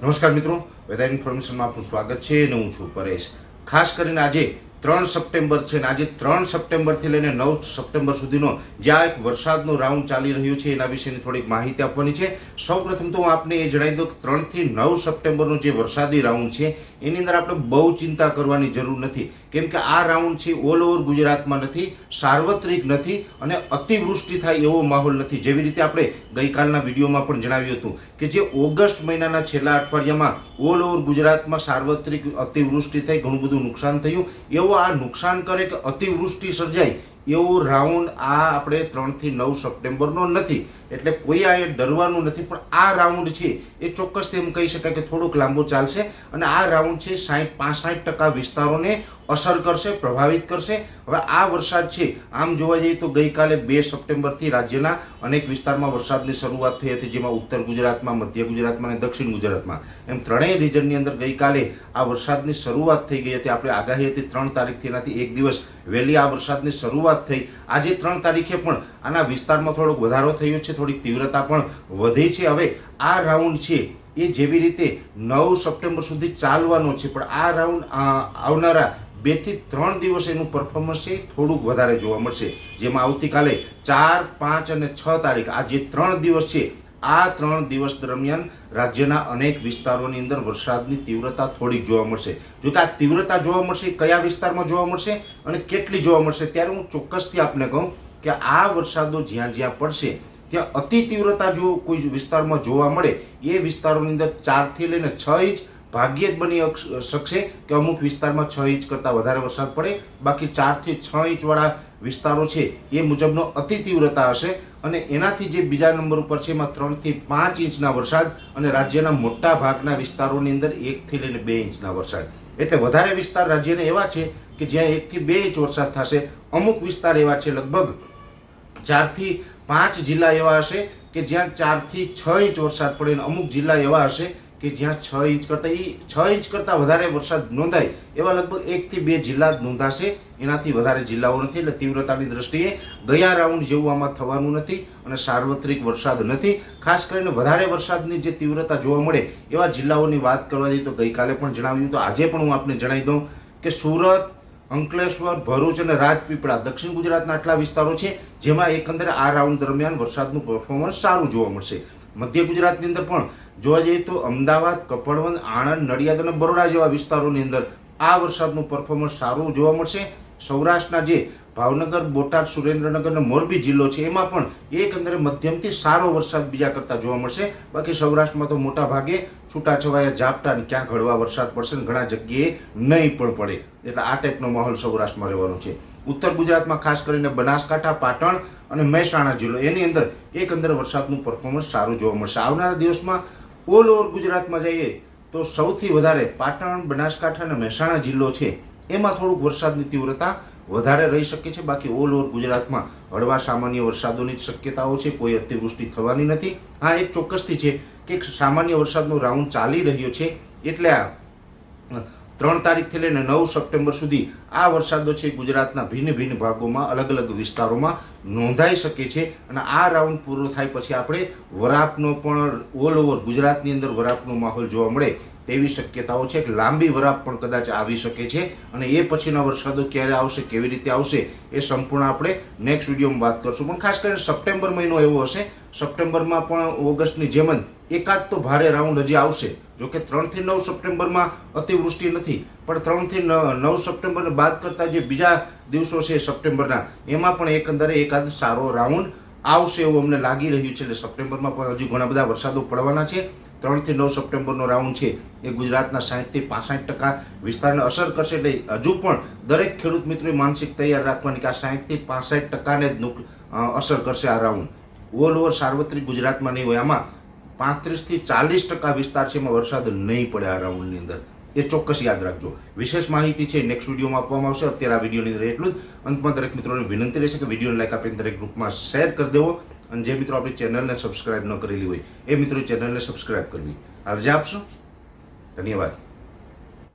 નમસ્કાર મિત્રો, વેધર ઇન્ફોર્મેશનમાં આપનું સ્વાગત છે અને હું છું પરેશ। ખાસ કરીને આજે 3 સપ્ટેમ્બર છે અને આજે 3 સપ્ટેમ્બરથી લઈને 9 સપ્ટેમ્બર સુધીનો જે આ એક વરસાદનો રાઉન્ડ ચાલી રહ્યો છે એના વિશેની થોડીક માહિતી આપવાની છે। સૌપ્રથમ તો હું આપને એ જણાવી દઉં કે 3 થી 9 સપ્ટેમ્બરનો જે વરસાદી રાઉન્ડ છે એની અંદર આપણે બહુ ચિંતા કરવાની જરૂર નથી, કેમ કે આ રાઉન્ડ છે ઓલ ઓવર ગુજરાતમાં નથી, સાર્વત્રિક નથી અને અતિવૃષ્ટિ થાય એવો માહોલ નથી। જેવી રીતે આપણે ગઈકાલના વિડીયોમાં પણ જણાવ્યું હતું કે જે ઓગસ્ટ મહિનાના છેલ્લા અઠવાડિયામાં ઓલ ઓવર ગુજરાતમાં સાર્વત્રિક અતિવૃષ્ટિ થઈ ઘણું બધું નુકસાન થયું, એવો આ નુકસાન કરે કે અતિવૃષ્ટિ સર્જાય એવો રાઉન્ડ આ આપણે 3 થી 9 સપ્ટેમ્બરનો નથી। એટલે કોઈ આ ડરવાનું નથી, પણ આ રાઉન્ડ છે એ ચોક્કસ એમ કહી શકાય કે થોડુંક લાંબો ચાલશે અને આ રાઉન્ડ છે 60-65% વિસ્તારોને અસર કરશે, પ્રભાવિત કરશે। હવે આ વરસાદ છે આમ જોવા જઈએ તો ગઈકાલે 2 સપ્ટેમ્બરથી રાજ્યના અનેક વિસ્તારમાં વરસાદની શરૂઆત થઈ હતી, જેમાં ઉત્તર ગુજરાતમાં, મધ્ય ગુજરાતમાં અને દક્ષિણ ગુજરાતમાં એમ ત્રણેય રિજનની અંદર ગઈકાલે આ વરસાદની શરૂઆત થઈ ગઈ હતી। આપણે આગાહી હતી 3 તારીખથી, એનાથી એક દિવસ વહેલી આ વરસાદની શરૂઆત થઈ। આજે 3 તારીખે પણ આના વિસ્તારમાં થોડોક વધારો થયો છે, થોડીક તીવ્રતા પણ વધી છે। હવે આ રાઉન્ડ છે એ જેવી રીતે 9 સપ્ટેમ્બર સુધી ચાલવાનો છે, પણ આ રાઉન્ડ આવનારા 2 થી 3 દિવસ એનું પરફોર્મન્સ છે થોડુંક વધારે જોવા મળશે, જેમાં આવતીકાલે 4, 5 અને 6 તારીખ આ જે 3 દિવસ છે આ 3 દિવસ દરમિયાન રાજ્યના અનેક વિસ્તારોની અંદર વરસાદની તીવ્રતા થોડીક જોવા મળશે। જો કે આ તીવ્રતા જોવા મળશે કયા વિસ્તારમાં જોવા મળશે અને કેટલી જોવા મળશે ત્યારે હું ચોક્કસથી આપને કહું કે આ વરસાદો જ્યાં જ્યાં પડશે ત્યાં અતિ તીવ્રતા જો કોઈ વિસ્તારમાં જોવા મળે એ વિસ્તારોની અંદર 4 થી લઈને 6 ઇંચ ભાગ્યે જ બની શકશે કે અમુક વિસ્તારમાં 6 ઇંચ કરતાં વધારે વરસાદ પડે, બાકી 4 થી 6 ઇંચ વાળા વિસ્તારો છે એ મુજબનો અતિ તીવ્રતા હશે। અને એનાથી જે બીજા નંબર ઉપર છે એમાં 3 થી 5 ઇંચના વરસાદ અને રાજ્યના મોટા ભાગના વિસ્તારોની અંદર 1 થી લઈને 2 ઇંચના વરસાદ। એટલે વધારે વિસ્તાર રાજ્યને એવા છે કે જ્યાં 1 થી 2 ઇંચ વરસાદ થશે, અમુક વિસ્તાર એવા છે લગભગ 4 થી 5 જિલ્લા એવા હશે કે જ્યાં 4 થી 6 ઇંચ વરસાદ પડે, અમુક જિલ્લા એવા હશે કે જ્યાં 6 ઇંચ કરતાં વધારે વરસાદ નોંધાય એવા લગભગ 1 થી 2 જિલ્લા જ નોંધાશે, એનાથી વધારે જિલ્લાઓ નથી। એટલે તીવ્રતાની દ્રષ્ટિએ ગયા રાઉન્ડ જેવું આમાં થવાનું નથી અને સાર્વત્રિક વરસાદ નથી। ખાસ કરીને વધારે વરસાદની જે તીવ્રતા જોવા મળે એવા જિલ્લાઓની વાત કરવા જઈએ તો ગઈકાલે પણ જણાવ્યું, તો આજે પણ હું આપને જણાવી દઉં કે સુરત, અંકલેશ્વર, ભરૂચ અને રાજપીપળા દક્ષિણ ગુજરાતના આટલા વિસ્તારો છે જેમાં એકંદરે આ રાઉન્ડ દરમિયાન વરસાદનું પરફોર્મન્સ સારું જોવા મળશે। મધ્ય ગુજરાતની અંદર પણ જોવા જઈએ તો અમદાવાદ, કપડવંજ, આણંદ, નડિયાદ અને બરોડા જેવા વિસ્તારોની અંદર આ વરસાદનું પરફોર્મન્સ સારું જોવા મળશે। સૌરાષ્ટ્રના જે ભાવનગર, બોટાદ, સુરેન્દ્રનગર અને મોરબી જિલ્લો છે એમાં પણ એકંદરે મધ્યમથી સારો વરસાદ બીજા કરતાં જોવા મળશે। બાકી સૌરાષ્ટ્રમાં તો મોટા ભાગે છૂટાછવાયા ઝાપટા અને ક્યાંક હળવા વરસાદ પડશે અને ઘણા જગ્યાએ નહીં પણ પડે, એટલે આ ટાઈપનો માહોલ સૌરાષ્ટ્રમાં રહેવાનો છે। ઉત્તર ગુજરાતમાં ખાસ કરીને બનાસકાંઠા, પાટણ અને મહેસાણા જિલ્લો એની અંદર એકંદરે વરસાદનું પરફોર્મન્સ સારું જોવા મળશે। આવનારા દિવસમાં ઓલ ઓવર ગુજરાતમાં જઈએ તો સૌથી વધારે પાટણ, બનાસકાંઠા અને મહેસાણા જિલ્લો છે એમાં થોડુંક વરસાદની તીવ્રતા વધારે રહી શકે છે। બાકી ઓલ ઓવર ગુજરાતમાં હળવા સામાન્ય વરસાદોની જ શક્યતાઓ છે, કોઈ અતિવૃષ્ટિ થવાની નથી। હા, એક ચોક્કસથી છે કે સામાન્ય વરસાદનો રાઉન્ડ ચાલી રહ્યો છે, એટલે આ 3 તારીખથી લઈને 9 સપ્ટેમ્બર સુધી આ વરસાદો છે ગુજરાતના ભિન્ન ભિન્ન ભાગોમાં અલગ અલગ વિસ્તારોમાં નોંધાઈ શકે છે અને આ રાઉન્ડ પૂરો થાય પછી આપણે વરાપનો પણ ઓલ ઓવર ગુજરાતની અંદર વરાપનો માહોલ જોવા મળે તેવી શક્યતાઓ છે। લાંબી વરાપ પણ કદાચ આવી શકે છે અને એ પછીના વરસાદો ક્યારે આવશે, કેવી રીતે આવશે એ સંપૂર્ણ આપણે નેક્સ્ટ વિડીયોમાં વાત કરશું। પણ ખાસ કરીને સપ્ટેમ્બર મહિનો એવો હશે, સપ્ટેમ્બરમાં પણ ઓગસ્ટની જેમ જ એકાદ તો ભારે રાઉન્ડ હજી આવશે। જોકે 3 થી 9 સપ્ટેમ્બરમાં અતિવૃષ્ટિ નથી, પણ 3 થી 9 સપ્ટેમ્બરને બાદ કરતા જે બીજા દિવસો છે સપ્ટેમ્બરના એમાં પણ એકંદરે એકાદ સારો રાઉન્ડ આવશે એવું અમને લાગી રહ્યું છે। એટલે સપ્ટેમ્બરમાં પણ હજુ ઘણા બધા વરસાદો પડવાના છે। 3 થી 9 સપ્ટેમ્બરનો રાઉન્ડ છે એ ગુજરાતના 60 થી 65% વિસ્તારને અસર કરશે। એટલે હજુ પણ દરેક ખેડૂત મિત્રોએ માનસિક તૈયાર રાખવાની કે આ 60 થી 65% જ અસર કરશે આ રાઉન્ડ। ઓલ ઓવર સાર્વત્રિક ગુજરાતમાં નહીં હોય, આમાં 35 થી 40% વિસ્તાર છે એમાં વરસાદ નહીં પડે આ રાઉન્ડની અંદર, એ ચોક્કસ યાદ રાખજો। વિશેષ માહિતી છે નેક્સ્ટ વિડીયોમાં આપવામાં આવશે। અત્યારે આ વિડીયોની અંદર એટલું જ। અંતમાં દરેક મિત્રોને વિનંતી રહેશે કે વિડીયોને લાઈક આપીને દરેક ગ્રુપમાં શેર કરી દેવો અને જે મિત્રો આપણી ચેનલને સબસ્ક્રાઇબ ન કરેલી હોય એ મિત્રો ચેનલને સબસ્ક્રાઇબ કરવી। રજા આપશો, ધન્યવાદ।